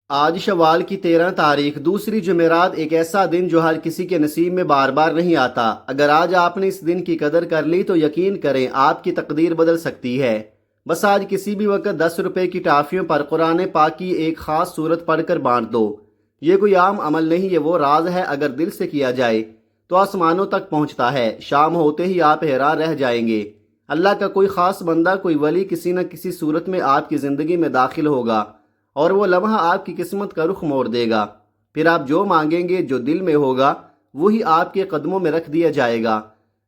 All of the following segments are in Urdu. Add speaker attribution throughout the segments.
Speaker 1: آج شوال کی 13 تاریخ دوسری جمعرات، ایک ایسا دن جو ہر کسی کے نصیب میں بار بار نہیں آتا۔ اگر آج آپ نے اس دن کی قدر کر لی تو یقین کریں آپ کی تقدیر بدل سکتی ہے۔ بس آج کسی بھی وقت 10 روپے کی ٹافیوں پر قرآن پاک کی ایک خاص صورت پڑھ کر بانٹ دو۔ یہ کوئی عام عمل نہیں، یہ وہ راز ہے اگر دل سے کیا جائے تو آسمانوں تک پہنچتا ہے۔ شام ہوتے ہی آپ حیران رہ جائیں گے۔ اللہ کا کوئی خاص بندہ، کوئی ولی کسی نہ کسی صورت میں آپ کی زندگی میں داخل ہوگا اور وہ لمحہ آپ کی قسمت کا رخ موڑ دے گا۔ پھر آپ جو مانگیں گے، جو دل میں ہوگا، وہی آپ کے قدموں میں رکھ دیا جائے گا۔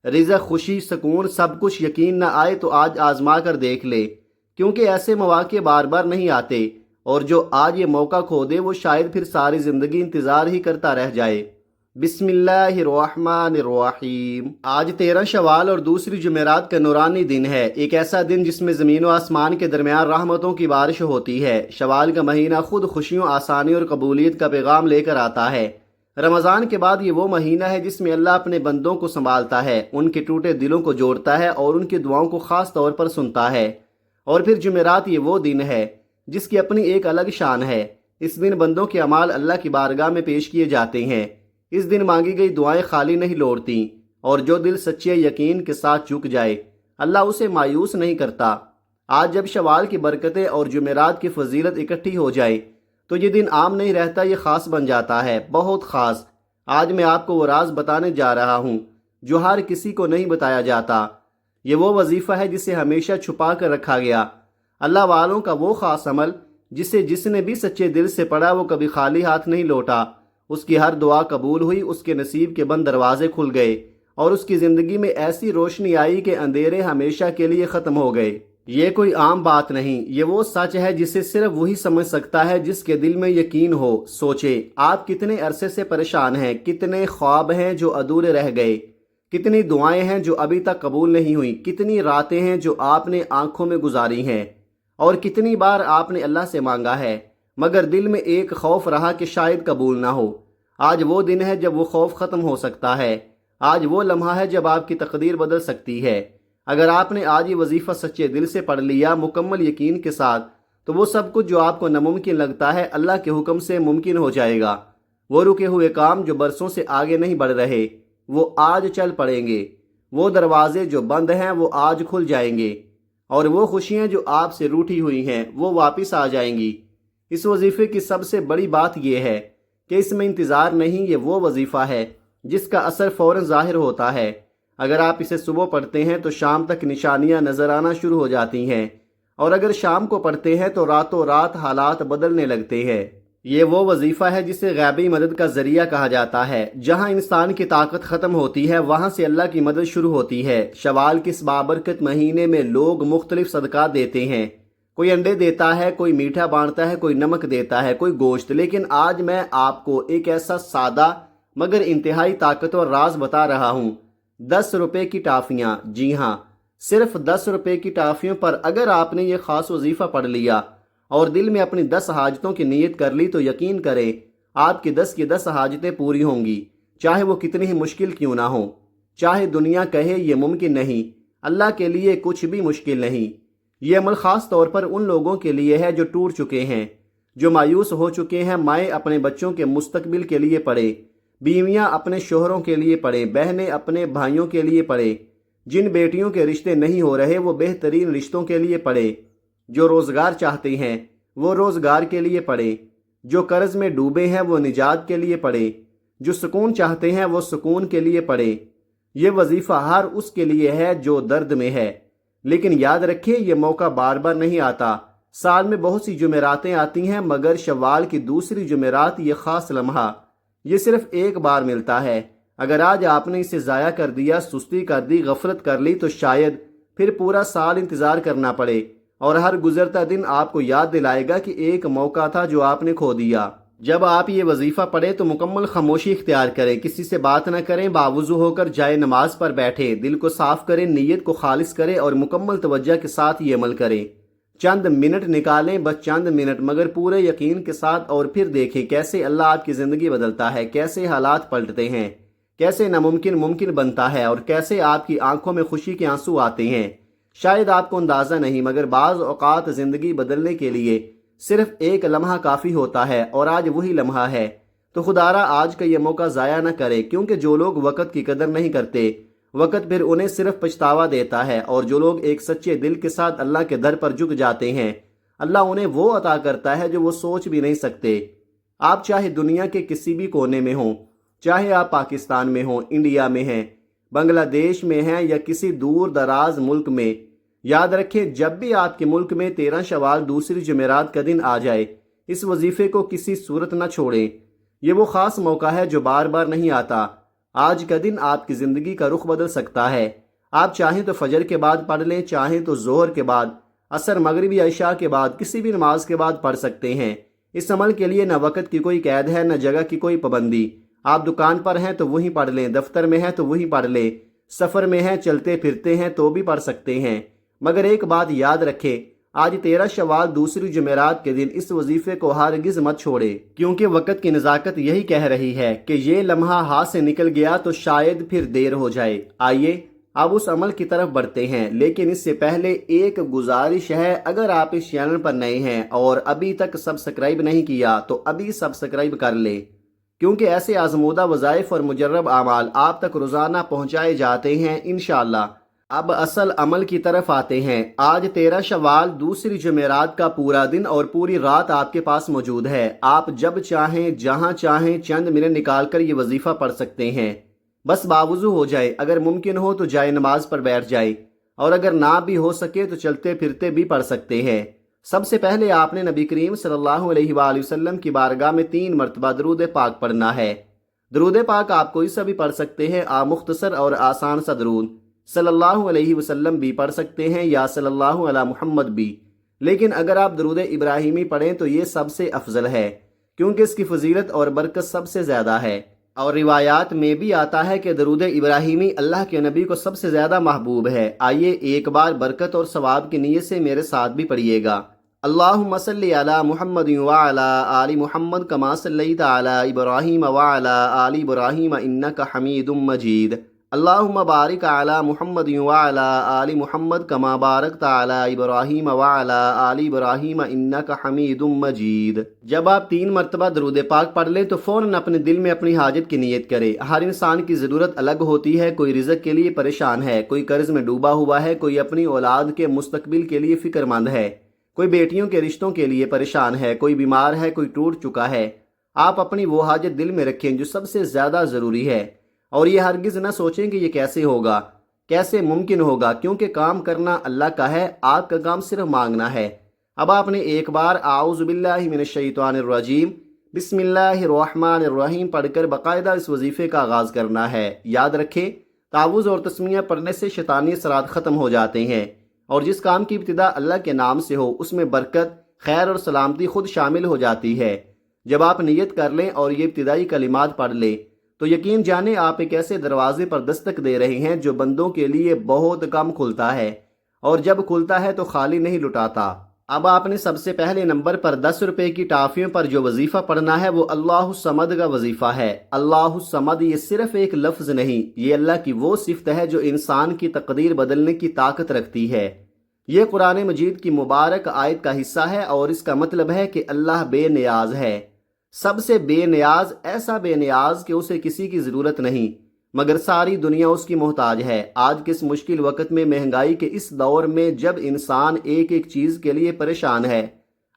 Speaker 1: رزق، خوشی، سکون، سب کچھ یقین نہ آئے تو آج آزما کر دیکھ لے، کیونکہ ایسے مواقع بار بار نہیں آتے، اور جو آج یہ موقع کھو دے وہ شاید پھر ساری زندگی انتظار ہی کرتا رہ جائے۔ بسم اللہ الرحمن الرحیم۔ آج 13 شوال اور دوسری جمعرات کا نورانی دن ہے، ایک ایسا دن جس میں زمین و آسمان کے درمیان رحمتوں کی بارش ہوتی ہے۔ شوال کا مہینہ خود خوشیوں، آسانی اور قبولیت کا پیغام لے کر آتا ہے۔ رمضان کے بعد یہ وہ مہینہ ہے جس میں اللہ اپنے بندوں کو سنبھالتا ہے، ان کے ٹوٹے دلوں کو جوڑتا ہے اور ان کی دعاؤں کو خاص طور پر سنتا ہے۔ اور پھر جمعرات یہ وہ دن ہے جس کی اپنی ایک الگ شان ہے۔ اس دن بندوں کے اعمال اللہ کی بارگاہ میں پیش کیے جاتے ہیں۔ اس دن مانگی گئی دعائیں خالی نہیں لوٹتیں، اور جو دل سچے یقین کے ساتھ جھک جائے اللہ اسے مایوس نہیں کرتا۔ آج جب شوال کی برکتیں اور جمعرات کی فضیلت اکٹھی ہو جائے تو یہ دن عام نہیں رہتا، یہ خاص بن جاتا ہے، بہت خاص۔ آج میں آپ کو وہ راز بتانے جا رہا ہوں جو ہر کسی کو نہیں بتایا جاتا۔ یہ وہ وظیفہ ہے جسے ہمیشہ چھپا کر رکھا گیا، اللہ والوں کا وہ خاص عمل جسے جس نے بھی سچے دل سے پڑھا وہ کبھی خالی ہاتھ نہیں لوٹا۔ اس کی ہر دعا قبول ہوئی، اس کے نصیب کے بند دروازے کھل گئے اور اس کی زندگی میں ایسی روشنی آئی کہ اندھیرے ہمیشہ کے لیے ختم ہو گئے۔ یہ کوئی عام بات نہیں، یہ وہ سچ ہے جسے صرف وہی سمجھ سکتا ہے جس کے دل میں یقین ہو۔ سوچے آپ کتنے عرصے سے پریشان ہیں، کتنے خواب ہیں جو ادھورے رہ گئے، کتنی دعائیں ہیں جو ابھی تک قبول نہیں ہوئیں، کتنی راتیں ہیں جو آپ نے آنکھوں میں گزاری ہیں، اور کتنی بار آپ نے اللہ سے مانگا ہے مگر دل میں ایک خوف رہا کہ شاید قبول نہ ہو۔ آج وہ دن ہے جب وہ خوف ختم ہو سکتا ہے، آج وہ لمحہ ہے جب آپ کی تقدیر بدل سکتی ہے۔ اگر آپ نے آج یہ وظیفہ سچے دل سے پڑھ لیا، مکمل یقین کے ساتھ، تو وہ سب کچھ جو آپ کو ناممکن لگتا ہے اللہ کے حکم سے ممکن ہو جائے گا۔ وہ رکے ہوئے کام جو برسوں سے آگے نہیں بڑھ رہے وہ آج چل پڑیں گے، وہ دروازے جو بند ہیں وہ آج کھل جائیں گے، اور وہ خوشیاں جو آپ سے روٹھی ہوئی ہیں وہ واپس آ جائیں گی۔ اس وظیفے کی سب سے بڑی بات یہ ہے کہ اس میں انتظار نہیں، یہ وہ وظیفہ ہے جس کا اثر فوراً ظاہر ہوتا ہے۔ اگر آپ اسے صبح پڑھتے ہیں تو شام تک نشانیاں نظر آنا شروع ہو جاتی ہیں، اور اگر شام کو پڑھتے ہیں تو راتوں رات حالات بدلنے لگتے ہیں۔ یہ وہ وظیفہ ہے جسے غیبی مدد کا ذریعہ کہا جاتا ہے۔ جہاں انسان کی طاقت ختم ہوتی ہے وہاں سے اللہ کی مدد شروع ہوتی ہے۔ شوال کے اس بابرکت مہینے میں لوگ مختلف صدقات دیتے ہیں، کوئی انڈے دیتا ہے، کوئی میٹھا بانٹتا ہے، کوئی نمک دیتا ہے، کوئی گوشت۔ لیکن آج میں آپ کو ایک ایسا سادہ مگر انتہائی طاقتور راز بتا رہا ہوں۔ 10 روپے کی ٹافیاں، جی ہاں، صرف 10 روپے کی ٹافیوں پر اگر آپ نے یہ خاص وظیفہ پڑھ لیا اور دل میں اپنی 10 حاجتوں کی نیت کر لی تو یقین کریں آپ کی 10 کی 10 حاجتیں پوری ہوں گی، چاہے وہ کتنی ہی مشکل کیوں نہ ہوں۔ چاہے دنیا کہے یہ ممکن نہیں، اللہ کے لیے کچھ بھی مشکل نہیں۔ یہ عمل خاص طور پر ان لوگوں کے لیے ہے جو ٹوٹ چکے ہیں، جو مایوس ہو چکے ہیں۔ مائیں اپنے بچوں کے مستقبل کے لیے پڑھیں، بیویاں اپنے شوہروں کے لیے پڑھیں، بہنیں اپنے بھائیوں کے لیے پڑھیں، جن بیٹیوں کے رشتے نہیں ہو رہے وہ بہترین رشتوں کے لیے پڑھیں، جو روزگار چاہتے ہیں وہ روزگار کے لیے پڑھیں، جو قرض میں ڈوبے ہیں وہ نجات کے لیے پڑھیں، جو سکون چاہتے ہیں وہ سکون کے لیے پڑھیں۔ یہ وظیفہ ہر اس کے لیے ہے جو درد میں ہے، لیکن یاد رکھیں یہ موقع بار بار نہیں آتا۔ سال میں بہت سی جمعراتیں آتی ہیں مگر شوال کی دوسری جمعرات یہ خاص لمحہ یہ صرف ایک بار ملتا ہے۔ اگر آج آپ نے اسے ضائع کر دیا، سستی کر دی، غفلت کر لی تو شاید پھر پورا سال انتظار کرنا پڑے، اور ہر گزرتا دن آپ کو یاد دلائے گا کہ ایک موقع تھا جو آپ نے کھو دیا۔ جب آپ یہ وظیفہ پڑھیں تو مکمل خاموشی اختیار کریں، کسی سے بات نہ کریں، باوضو ہو کر جائے نماز پر بیٹھیں، دل کو صاف کریں، نیت کو خالص کریں اور مکمل توجہ کے ساتھ یہ عمل کریں۔ چند منٹ نکالیں، بس چند منٹ، مگر پورے یقین کے ساتھ، اور پھر دیکھیں کیسے اللہ آپ کی زندگی بدلتا ہے، کیسے حالات پلٹتے ہیں، کیسے ناممکن ممکن بنتا ہے، اور کیسے آپ کی آنکھوں میں خوشی کے آنسو آتے ہیں۔ شاید آپ کو اندازہ نہیں مگر بعض اوقات زندگی بدلنے کے لیے صرف ایک لمحہ کافی ہوتا ہے اور آج وہی لمحہ ہے، تو خدارا آج کا یہ موقع ضائع نہ کرے، کیونکہ جو لوگ وقت کی قدر نہیں کرتے وقت پھر انہیں صرف پچھتاوا دیتا ہے، اور جو لوگ ایک سچے دل کے ساتھ اللہ کے در پر جھک جاتے ہیں اللہ انہیں وہ عطا کرتا ہے جو وہ سوچ بھی نہیں سکتے۔ آپ چاہے دنیا کے کسی بھی کونے میں ہوں، چاہے آپ پاکستان میں ہوں، انڈیا میں ہیں، بنگلہ دیش میں ہیں یا کسی دور دراز ملک میں، یاد رکھیں جب بھی آپ کے ملک میں 13 شوال دوسری جمعرات کا دن آ جائے اس وظیفے کو کسی صورت نہ چھوڑیں۔ یہ وہ خاص موقع ہے جو بار بار نہیں آتا۔ آج کا دن آپ کی زندگی کا رخ بدل سکتا ہے۔ آپ چاہیں تو فجر کے بعد پڑھ لیں، چاہیں تو ظہر کے بعد، عصر، مغرب یا عشاء کے بعد، کسی بھی نماز کے بعد پڑھ سکتے ہیں۔ اس عمل کے لیے نہ وقت کی کوئی قید ہے، نہ جگہ کی کوئی پابندی۔ آپ دکان پر ہیں تو وہیں پڑھ لیں، دفتر میں ہیں تو وہیں پڑھ لیں، سفر میں ہیں، چلتے پھرتے ہیں تو بھی پڑھ سکتے ہیں۔ مگر ایک بات یاد رکھیں، آج 13 شوال دوسری جمعرات کے دن اس وظیفے کو ہرگز مت چھوڑے، کیونکہ وقت کی نزاکت یہی کہہ رہی ہے کہ یہ لمحہ ہاتھ سے نکل گیا تو شاید پھر دیر ہو جائے۔ آئیے اب اس عمل کی طرف بڑھتے ہیں، لیکن اس سے پہلے ایک گزارش ہے، اگر آپ اس چینل پر نئے ہیں اور ابھی تک سبسکرائب نہیں کیا تو ابھی سبسکرائب کر لیں، کیونکہ ایسے آزمودہ وظائف اور مجرب اعمال آپ تک روزانہ پہنچائے جاتے ہیں انشاءاللہ۔ اب اصل عمل کی طرف آتے ہیں۔ آج 13 شوال دوسری جمعرات کا پورا دن اور پوری رات آپ کے پاس موجود ہے۔ آپ جب چاہیں جہاں چاہیں چند منٹ نکال کر یہ وظیفہ پڑھ سکتے ہیں۔ بس باوضو ہو جائے، اگر ممکن ہو تو جائے نماز پر بیٹھ جائے، اور اگر نہ بھی ہو سکے تو چلتے پھرتے بھی پڑھ سکتے ہیں۔ سب سے پہلے آپ نے نبی کریم صلی اللہ علیہ وآلہ وسلم کی بارگاہ میں 3 مرتبہ درود پاک پڑھنا ہے۔ درود پاک آپ کوئی سا بھی پڑھ سکتے ہیں، آپ مختصر اور آسان سا درود صلی اللہ علیہ وسلم بھی پڑھ سکتے ہیں یا صلی اللہ علی محمد بھی، لیکن اگر آپ درود ابراہیمی پڑھیں تو یہ سب سے افضل ہے، کیونکہ اس کی فضیلت اور برکت سب سے زیادہ ہے، اور روایات میں بھی آتا ہے کہ درود ابراہیمی اللہ کے نبی کو سب سے زیادہ محبوب ہے۔ آئیے ایک بار برکت اور ثواب کی نیت سے میرے ساتھ بھی پڑھیے گا۔ اللہم صلی علی محمد وعلی آل محمد کما صلیت علی ابراہیم وعلی آل ابراہیم انک حمید مجید۔ اللہم بارک علی محمد وعلی آل محمد کما بارکت علی ابراہیم وعلی آل ابراہیم انک حمید مجید۔ جب آپ 3 مرتبہ درود پاک پڑھ لیں تو فوراً اپنے دل میں اپنی حاجت کی نیت کریں۔ ہر انسان کی ضرورت الگ ہوتی ہے، کوئی رزق کے لیے پریشان ہے، کوئی قرض میں ڈوبا ہوا ہے، کوئی اپنی اولاد کے مستقبل کے لیے فکر مند ہے، کوئی بیٹیوں کے رشتوں کے لیے پریشان ہے، کوئی بیمار ہے، کوئی ٹوٹ چکا ہے۔ آپ اپنی وہ حاجت دل میں رکھیں جو سب سے زیادہ ضروری ہے، اور یہ ہرگز نہ سوچیں کہ یہ کیسے ہوگا، کیسے ممکن ہوگا، کیونکہ کام کرنا اللہ کا ہے، آپ کا کام صرف مانگنا ہے۔ اب آپ نے ایک بار اعوذ باللہ من الشیطان الرجیم بسم اللہ الرحمن الرحیم پڑھ کر باقاعدہ اس وظیفے کا آغاز کرنا ہے۔ یاد رکھیں تعوذ اور تسمیہ پڑھنے سے شیطانی اثرات ختم ہو جاتے ہیں، اور جس کام کی ابتدا اللہ کے نام سے ہو اس میں برکت، خیر اور سلامتی خود شامل ہو جاتی ہے۔ جب آپ نیت کر لیں اور یہ ابتدائی کلمات پڑھ لیں تو یقین جانیں آپ ایک ایسے دروازے پر دستک دے رہے ہیں جو بندوں کے لیے بہت کم کھلتا ہے، اور جب کھلتا ہے تو خالی نہیں لٹاتا۔ اب آپ نے سب سے پہلے نمبر پر 10 روپے کی ٹافیوں پر جو وظیفہ پڑھنا ہے وہ اللہ الصمد کا وظیفہ ہے۔ اللہ الصمد یہ صرف ایک لفظ نہیں، یہ اللہ کی وہ صفت ہے جو انسان کی تقدیر بدلنے کی طاقت رکھتی ہے۔ یہ قرآن مجید کی مبارک آیت کا حصہ ہے، اور اس کا مطلب ہے کہ اللہ بے نیاز ہے، سب سے بے نیاز، ایسا بے نیاز کہ اسے کسی کی ضرورت نہیں، مگر ساری دنیا اس کی محتاج ہے۔ آج کے اس مشکل وقت میں، مہنگائی کے اس دور میں جب انسان ایک ایک چیز کے لیے پریشان ہے،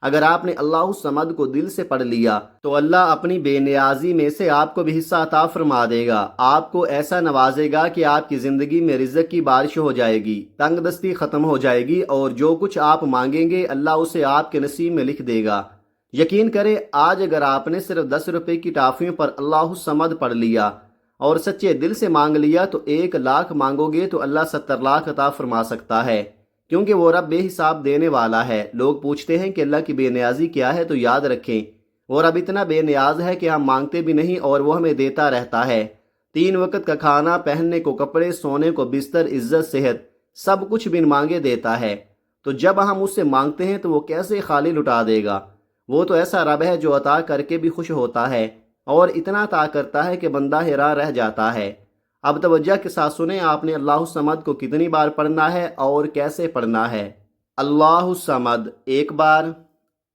Speaker 1: اگر آپ نے اللہ الصمد کو دل سے پڑھ لیا تو اللہ اپنی بے نیازی میں سے آپ کو بھی حصہ عطا فرما دے گا، آپ کو ایسا نوازے گا کہ آپ کی زندگی میں رزق کی بارش ہو جائے گی، تنگ دستی ختم ہو جائے گی، اور جو کچھ آپ مانگیں گے اللہ اسے آپ کے نصیب میں لکھ دے گا۔ یقین کریں آج اگر آپ نے صرف 10 روپے کی ٹافیوں پر اللہ الصمد پڑھ لیا اور سچے دل سے مانگ لیا تو 1 لاکھ مانگو گے تو اللہ 70 لاکھ عطا فرما سکتا ہے، کیونکہ وہ رب بے حساب دینے والا ہے۔ لوگ پوچھتے ہیں کہ اللہ کی بے نیازی کیا ہے، تو یاد رکھیں وہ رب اتنا بے نیاز ہے کہ ہم مانگتے بھی نہیں اور وہ ہمیں دیتا رہتا ہے۔ 3 وقت کا کھانا، پہننے کو کپڑے، سونے کو بستر، عزت، صحت، سب کچھ بن مانگے دیتا ہے، تو جب ہم اس سے مانگتے ہیں تو وہ کیسے خالی لٹا دے گا؟ وہ تو ایسا رب ہے جو عطا کر کے بھی خوش ہوتا ہے، اور اتنا عطا کرتا ہے کہ بندہ حیران رہ جاتا ہے۔ اب توجہ کے ساتھ سنیں آپ نے اللہ الصمد کو کتنی بار پڑھنا ہے اور کیسے پڑھنا ہے۔ اللہ الصمد 1 بار،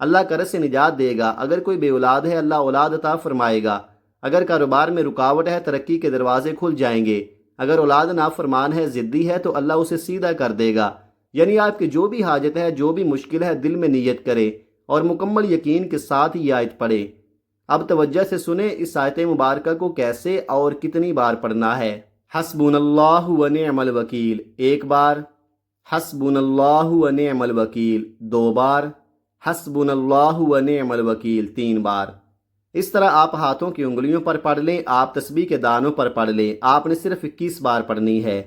Speaker 1: اللہ قرض سے نجات دے گا۔ اگر کوئی بے اولاد ہے اللہ اولاد عطا فرمائے گا۔ اگر کاروبار میں رکاوٹ ہے ترقی کے دروازے کھل جائیں گے۔ اگر اولاد نافرمان ہے ضدی ہے تو اللہ اسے سیدھا کر دے گا۔ یعنی آپ کی جو بھی حاجت ہے جو بھی مشکل ہے دل میں نیت کرے اور مکمل یقین کے ساتھ یہ آیت پڑھے۔ اب توجہ سے سنیں اس آیت مبارکہ کو کیسے اور کتنی بار پڑھنا ہے۔ حسبنا اللہ و نعم الوکیل ایک بار، حسبنا اللہ و نعم الوکیل دو بار، حسبنا اللہ و نعم الوکیل تین بار۔ اس طرح آپ ہاتھوں کی انگلیوں پر پڑھ لیں، آپ تسبیح کے دانوں پر پڑھ لیں۔ آپ نے صرف 21 بار پڑھنی ہے،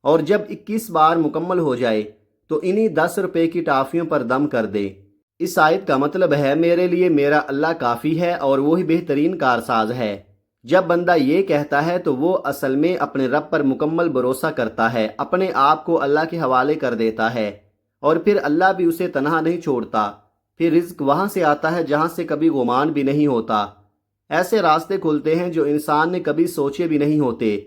Speaker 1: اور جب 21 بار مکمل ہو جائے تو انہی 10 روپے کی ٹافیوں پر دم کر دیں۔ اس آیت کا مطلب ہے میرے لیے میرا اللہ کافی ہے اور وہی بہترین کارساز ہے۔ جب بندہ یہ کہتا ہے تو وہ اصل میں اپنے رب پر مکمل بھروسہ کرتا ہے، اپنے آپ کو اللہ کے حوالے کر دیتا ہے، اور پھر اللہ بھی اسے تنہا نہیں چھوڑتا۔ پھر رزق وہاں سے آتا ہے جہاں سے کبھی گمان بھی نہیں ہوتا۔ ایسے راستے کھلتے ہیں جو انسان نے کبھی سوچے بھی نہیں ہوتے،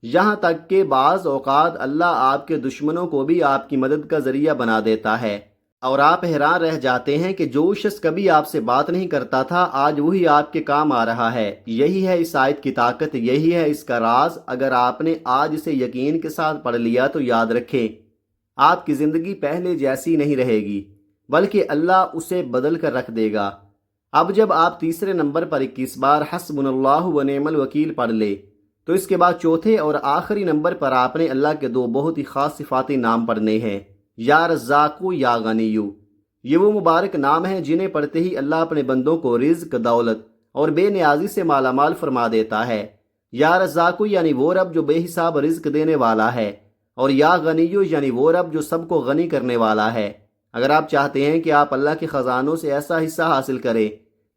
Speaker 1: یہاں تک کہ بعض اوقات اللہ آپ کے دشمنوں کو بھی آپ کی مدد کا ذریعہ بنا دیتا ہے، اور آپ حیران رہ جاتے ہیں کہ جو شخص کبھی آپ سے بات نہیں کرتا تھا آج وہی آپ کے کام آ رہا ہے۔ یہی ہے اس آیت کی طاقت، یہی ہے اس کا راز۔ اگر آپ نے آج اسے یقین کے ساتھ پڑھ لیا تو یاد رکھیں آپ کی زندگی پہلے جیسی نہیں رہے گی، بلکہ اللہ اسے بدل کر رکھ دے گا۔ اب جب آپ تیسرے نمبر پر 21 بار حسبنا اللہ و نعم الوکیل پڑھ لے تو اس کے بعد چوتھے اور آخری نمبر پر آپ نے اللہ کے دو بہت ہی خاص صفاتی نام پڑھنے ہیں، یا رزاقو یا غنیو۔ یہ وہ مبارک نام ہیں جنہیں پڑھتے ہی اللہ اپنے بندوں کو رزق، دولت اور بے نیازی سے مالا مال فرما دیتا ہے۔ یا رزاقو یعنی وہ رب جو بے حساب رزق دینے والا ہے، اور یا غنیو یعنی وہ رب جو سب کو غنی کرنے والا ہے۔ اگر آپ چاہتے ہیں کہ آپ اللہ کے خزانوں سے ایسا حصہ حاصل کریں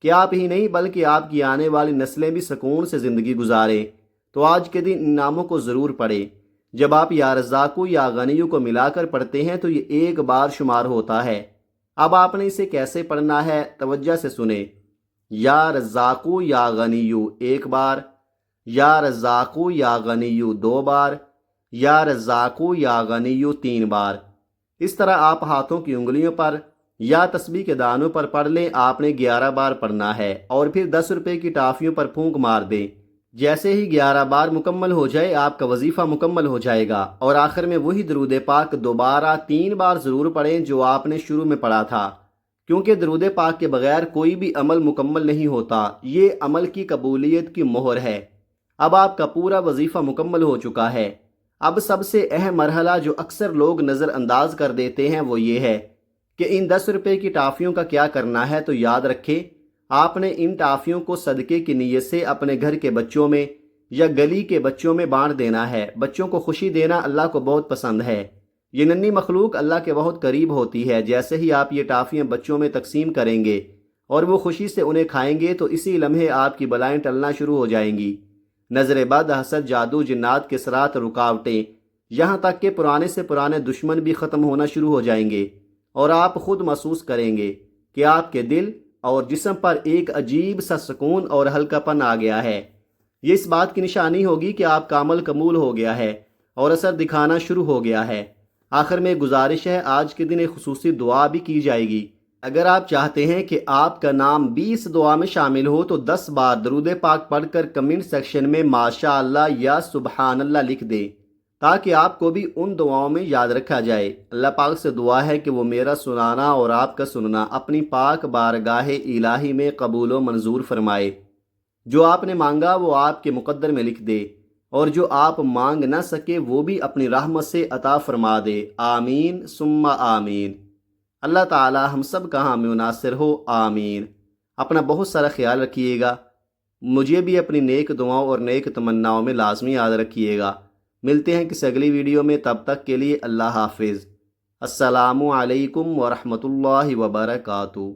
Speaker 1: کہ آپ ہی نہیں بلکہ آپ کی آنے والی نسلیں بھی سکون سے زندگی گزاریں تو آج کے دن ان ناموں کو ضرور پڑھیں۔ جب آپ یا رزاقو یا غنیو کو ملا کر پڑھتے ہیں تو یہ ایک بار شمار ہوتا ہے۔ اب آپ نے اسے کیسے پڑھنا ہے توجہ سے سنیں۔ یا رزاقو یا غنیو ایک بار، یا رزاقو یا غنیو دو بار، یا رزاقو یا غنیو تین بار۔ اس طرح آپ ہاتھوں کی انگلیوں پر یا تسبیح کے دانوں پر پڑھ لیں۔ آپ نے 11 بار پڑھنا ہے اور پھر 10 روپے کی ٹافیوں پر پھونک مار دیں۔ جیسے ہی 11 بار مکمل ہو جائے آپ کا وظیفہ مکمل ہو جائے گا، اور آخر میں وہی درود پاک دوبارہ 3 بار ضرور پڑھیں جو آپ نے شروع میں پڑھا تھا، کیونکہ درود پاک کے بغیر کوئی بھی عمل مکمل نہیں ہوتا۔ یہ عمل کی قبولیت کی مہر ہے۔ اب آپ کا پورا وظیفہ مکمل ہو چکا ہے۔ اب سب سے اہم مرحلہ جو اکثر لوگ نظر انداز کر دیتے ہیں وہ یہ ہے کہ ان 10 روپے کی ٹافیوں کا کیا کرنا ہے۔ تو یاد رکھیں آپ نے ان ٹافیوں کو صدقے کی نیت سے اپنے گھر کے بچوں میں یا گلی کے بچوں میں بانٹ دینا ہے۔ بچوں کو خوشی دینا اللہ کو بہت پسند ہے۔ یہ ننھی مخلوق اللہ کے بہت قریب ہوتی ہے۔ جیسے ہی آپ یہ ٹافیاں بچوں میں تقسیم کریں گے اور وہ خوشی سے انہیں کھائیں گے تو اسی لمحے آپ کی بلائیں ٹلنا شروع ہو جائیں گی۔ نظر بد، حسد، جادو، جنات کے اثرات، رکاوٹیں، یہاں تک کہ پرانے سے پرانے دشمن بھی ختم ہونا شروع ہو جائیں گے، اور آپ خود محسوس کریں گے کہ آپ کے دل اور جسم پر ایک عجیب سا سکون اور ہلکا پن آ گیا ہے۔ یہ اس بات کی نشانی ہوگی کہ آپ کا عمل قبول ہو گیا ہے اور اثر دکھانا شروع ہو گیا ہے۔ آخر میں گزارش ہے آج کے دن ایک خصوصی دعا بھی کی جائے گی۔ اگر آپ چاہتے ہیں کہ آپ کا نام بھی اس دعا میں شامل ہو تو 10 بار درود پاک پڑھ کر کمنٹ سیکشن میں ماشاء اللہ یا سبحان اللہ لکھ دیں تاکہ آپ کو بھی ان دعاؤں میں یاد رکھا جائے۔ اللہ پاک سے دعا ہے کہ وہ میرا سنانا اور آپ کا سننا اپنی پاک بارگاہ الہی میں قبول و منظور فرمائے۔ جو آپ نے مانگا وہ آپ کے مقدر میں لکھ دے، اور جو آپ مانگ نہ سکے وہ بھی اپنی رحمت سے عطا فرما دے۔ آمین ثم آمین۔ اللہ تعالی ہم سب کا حامی ناصر ہو، آمین۔ اپنا بہت سارا خیال رکھیے گا، مجھے بھی اپنی نیک دعاؤں اور نیک تمناؤں میں لازمی یاد رکھیے گا۔ ملتے ہیں کسی اگلی ویڈیو میں، تب تک کے لیے اللہ حافظ۔ السلام علیکم ورحمۃ اللہ وبرکاتہ۔